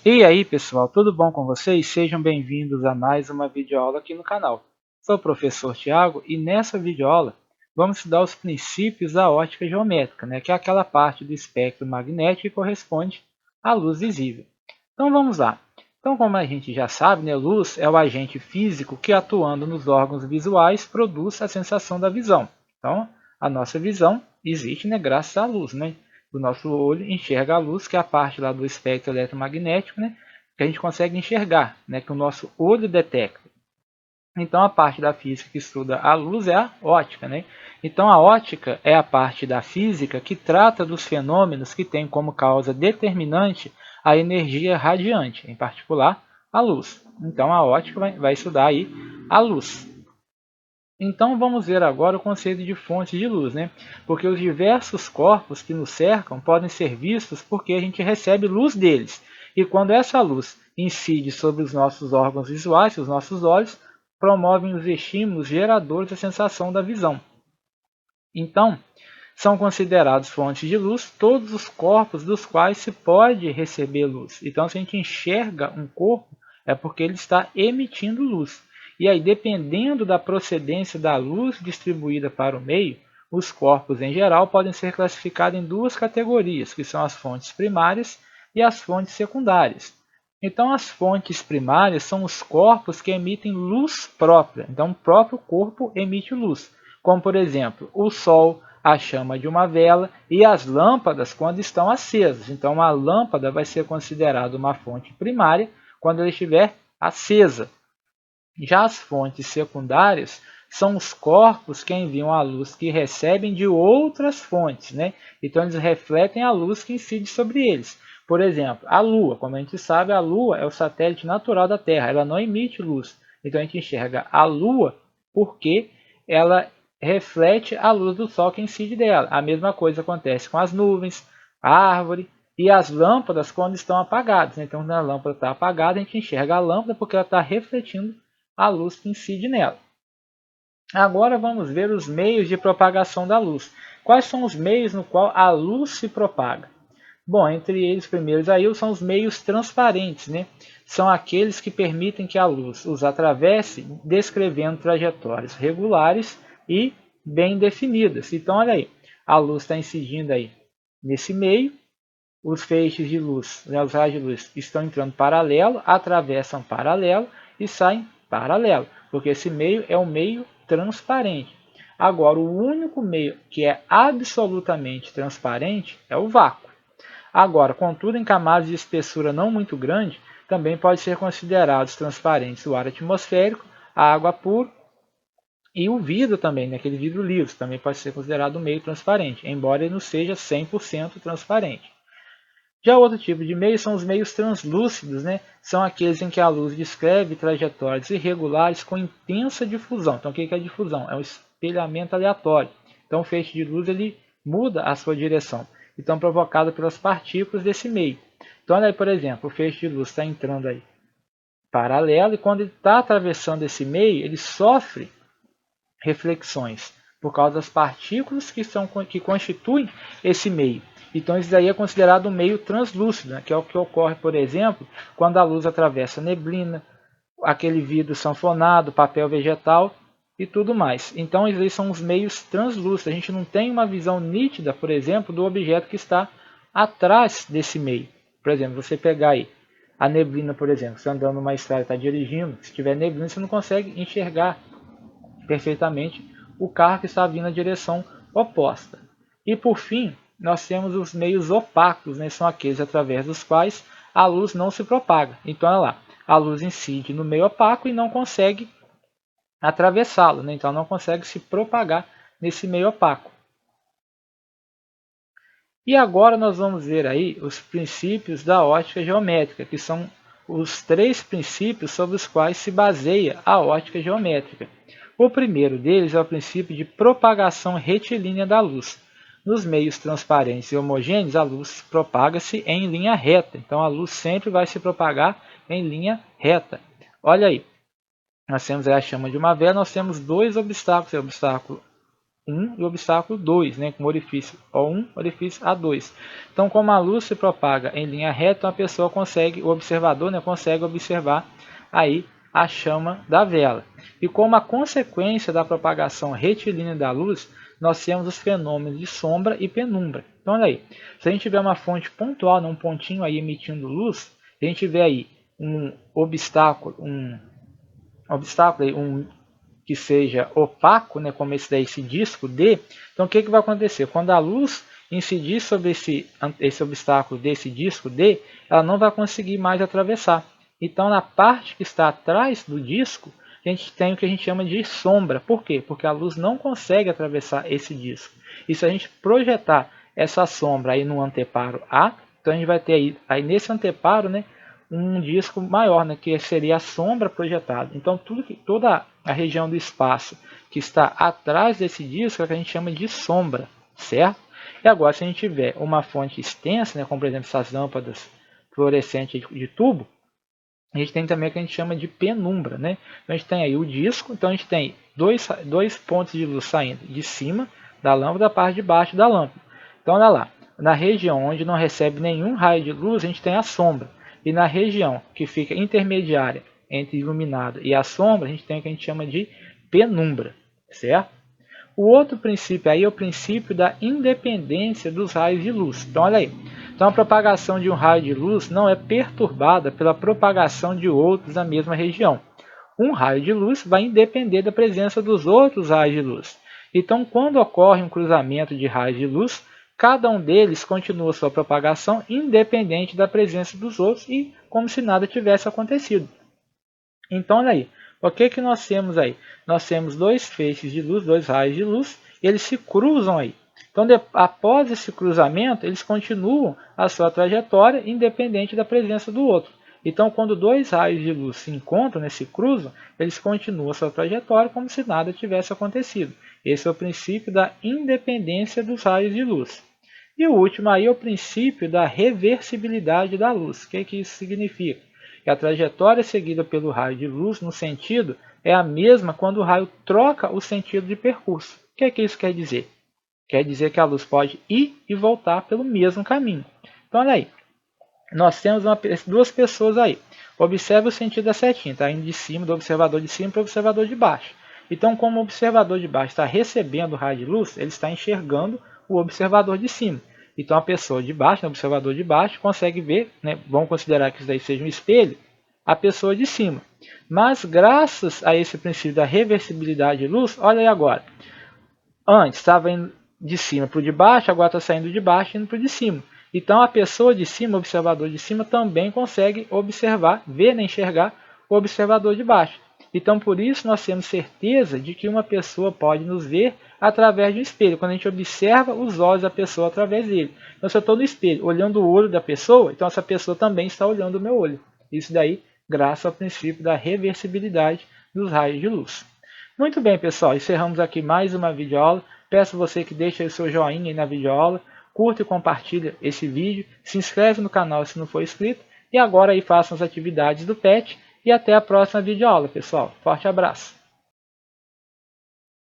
E aí pessoal, tudo bom com vocês? Sejam bem-vindos a mais uma videoaula aqui no canal. Sou o professor Tiago e nessa videoaula vamos estudar os princípios da ótica geométrica, que é aquela parte do espectro magnético que corresponde à luz visível. Então vamos lá. Então, como a gente já sabe, luz é o agente físico que, atuando nos órgãos visuais, produz a sensação da visão. Então, a nossa visão existe graças à luz. O nosso olho enxerga a luz, que é a parte lá do espectro eletromagnético, que a gente consegue enxergar, que o nosso olho detecta. Então, a parte da física que estuda a luz é a ótica. Então, a ótica é a parte da física que trata dos fenômenos que têm como causa determinante a energia radiante, em particular a luz. Então, a ótica vai estudar aí a luz. Então, vamos ver agora o conceito de fonte de luz, porque os diversos corpos que nos cercam podem ser vistos porque a gente recebe luz deles. E quando essa luz incide sobre os nossos órgãos visuais, os nossos olhos, promovem os estímulos geradores da sensação da visão. Então, são considerados fontes de luz todos os corpos dos quais se pode receber luz. Então, se a gente enxerga um corpo, é porque ele está emitindo luz. E aí, dependendo da procedência da luz distribuída para o meio, os corpos em geral podem ser classificados em duas categorias, que são as fontes primárias e as fontes secundárias. Então, as fontes primárias são os corpos que emitem luz própria. Então, o próprio corpo emite luz, como, por exemplo, o Sol, a chama de uma vela e as lâmpadas quando estão acesas. Então, a lâmpada vai ser considerada uma fonte primária quando ela estiver acesa. Já as fontes secundárias são os corpos que enviam a luz que recebem de outras fontes. Então, eles refletem a luz que incide sobre eles. Por exemplo, a Lua. Como a gente sabe, a Lua é o satélite natural da Terra. Ela não emite luz. Então, a gente enxerga a Lua porque ela reflete a luz do Sol que incide dela. A mesma coisa acontece com as nuvens, a árvore e as lâmpadas quando estão apagadas. Então, quando a lâmpada está apagada, a gente enxerga a lâmpada porque ela está refletindo a luz que incide nela. Agora vamos ver os meios de propagação da luz. Quais são os meios no qual a luz se propaga? Bom, entre eles primeiros aí são os meios transparentes, São aqueles que permitem que a luz os atravesse, descrevendo trajetórias regulares e bem definidas. Então, olha aí, a luz está incidindo aí nesse meio, os feixes de luz, os raios de luz estão entrando paralelo, atravessam paralelo e saem paralelo, porque esse meio é um meio transparente. Agora, o único meio que é absolutamente transparente é o vácuo. Agora, contudo, em camadas de espessura não muito grande, também pode ser considerados transparentes o ar atmosférico, a água pura e o vidro também, aquele vidro liso, também pode ser considerado um meio transparente, embora ele não seja 100% transparente. Já outro tipo de meio são os meios translúcidos, São aqueles em que a luz descreve trajetórias irregulares com intensa difusão. Então, o que é difusão? É um espelhamento aleatório. Então, o feixe de luz ele muda a sua direção. Então, provocado pelas partículas desse meio. Então, olha aí, por exemplo, o feixe de luz está entrando aí paralelo e quando ele está atravessando esse meio, ele sofre reflexões por causa das partículas que constituem esse meio. Então, isso daí é considerado um meio translúcido, que é o que ocorre, por exemplo, quando a luz atravessa a neblina, aquele vidro sanfonado, papel vegetal e tudo mais. Então, eles são os meios translúcidos. A gente não tem uma visão nítida, por exemplo, do objeto que está atrás desse meio. Por exemplo, você pegar aí a neblina, por exemplo, você andando numa estrada, está dirigindo, se tiver neblina, você não consegue enxergar perfeitamente o carro que está vindo na direção oposta. E por fim, nós temos os meios opacos, são aqueles através dos quais a luz não se propaga. Então, olha lá, a luz incide no meio opaco e não consegue atravessá-lo, então não consegue se propagar nesse meio opaco. E agora nós vamos ver aí os princípios da ótica geométrica, que são os 3 princípios sobre os quais se baseia a ótica geométrica. O primeiro deles é o princípio de propagação retilínea da luz. Nos meios transparentes e homogêneos, a luz propaga-se em linha reta. Então, a luz sempre vai se propagar em linha reta. Olha aí, nós temos a chama de uma vela, nós temos 2 obstáculos, o obstáculo A1 e o obstáculo 2, né, com orifício O1, orifício A2. Então, como a luz se propaga em linha reta, então a pessoa consegue, o observador, né, consegue observar aí a chama da vela. E como a consequência da propagação retilínea da luz, nós temos os fenômenos de sombra e penumbra. Então, olha aí, se a gente tiver uma fonte pontual, um pontinho aí emitindo luz, a gente vê aí um obstáculo, que seja opaco, né, como esse disco D, então o que vai acontecer? Quando a luz incidir sobre esse obstáculo desse disco D, ela não vai conseguir mais atravessar. Então, na parte que está atrás do disco, a gente tem o que a gente chama de sombra. Por quê? Porque a luz não consegue atravessar esse disco. E se a gente projetar essa sombra aí no anteparo A, então a gente vai ter aí nesse anteparo, né, um disco maior, né, que seria a sombra projetada. Então, toda a região do espaço que está atrás desse disco é o que a gente chama de sombra, certo? E agora, se a gente tiver uma fonte extensa, né, como por exemplo essas lâmpadas fluorescentes de tubo, a gente tem também o que a gente chama de penumbra, né? Então, a gente tem aí o disco, então a gente tem dois pontos de luz saindo de cima da lâmpada da parte de baixo da lâmpada. Então, olha lá, na região onde não recebe nenhum raio de luz, a gente tem a sombra. E na região que fica intermediária entre iluminado e a sombra, a gente tem o que a gente chama de penumbra, certo? O outro princípio aí é o princípio da independência dos raios de luz. Então, olha aí. Então, a propagação de um raio de luz não é perturbada pela propagação de outros na mesma região. Um raio de luz vai depender da presença dos outros raios de luz. Então, quando ocorre um cruzamento de raios de luz, cada um deles continua sua propagação independente da presença dos outros e como se nada tivesse acontecido. Então, olha aí, o que nós temos aí? Nós temos dois feixes de luz, dois raios de luz, e eles se cruzam aí. Então, após esse cruzamento, eles continuam a sua trajetória independente da presença do outro. Então, quando dois raios de luz se encontram, se cruzam, eles continuam a sua trajetória como se nada tivesse acontecido. Esse é o princípio da independência dos raios de luz. E o último aí é o princípio da reversibilidade da luz. O que isso significa? Que a trajetória seguida pelo raio de luz no sentido é a mesma quando o raio troca o sentido de percurso. O que isso quer dizer? Quer dizer que a luz pode ir e voltar pelo mesmo caminho. Então, olha aí. Nós temos duas pessoas aí. Observe o sentido da setinha. Está indo de cima, do observador de cima para o observador de baixo. Então, como o observador de baixo está recebendo o raio de luz, ele está enxergando o observador de cima. Então, a pessoa de baixo, o observador de baixo, consegue ver, né, vamos considerar que isso daí seja um espelho, a pessoa de cima. Mas, graças a esse princípio da reversibilidade de luz, olha aí agora. Antes estava indo de cima para o de baixo, agora está saindo de baixo e indo para o de cima. Então, a pessoa de cima, o observador de cima, também consegue observar, ver, né, enxergar o observador de baixo. Então, por isso, nós temos certeza de que uma pessoa pode nos ver através de um espelho, quando a gente observa os olhos da pessoa através dele. Então, se eu estou no espelho olhando o olho da pessoa, então essa pessoa também está olhando o meu olho. Isso daí, graças ao princípio da reversibilidade dos raios de luz. Muito bem, pessoal, encerramos aqui mais uma videoaula. Peço você que deixe o seu joinha aí na videoaula, curta e compartilha esse vídeo, se inscreve no canal se não for inscrito e agora aí façam as atividades do PET e até a próxima videoaula, pessoal. Forte abraço!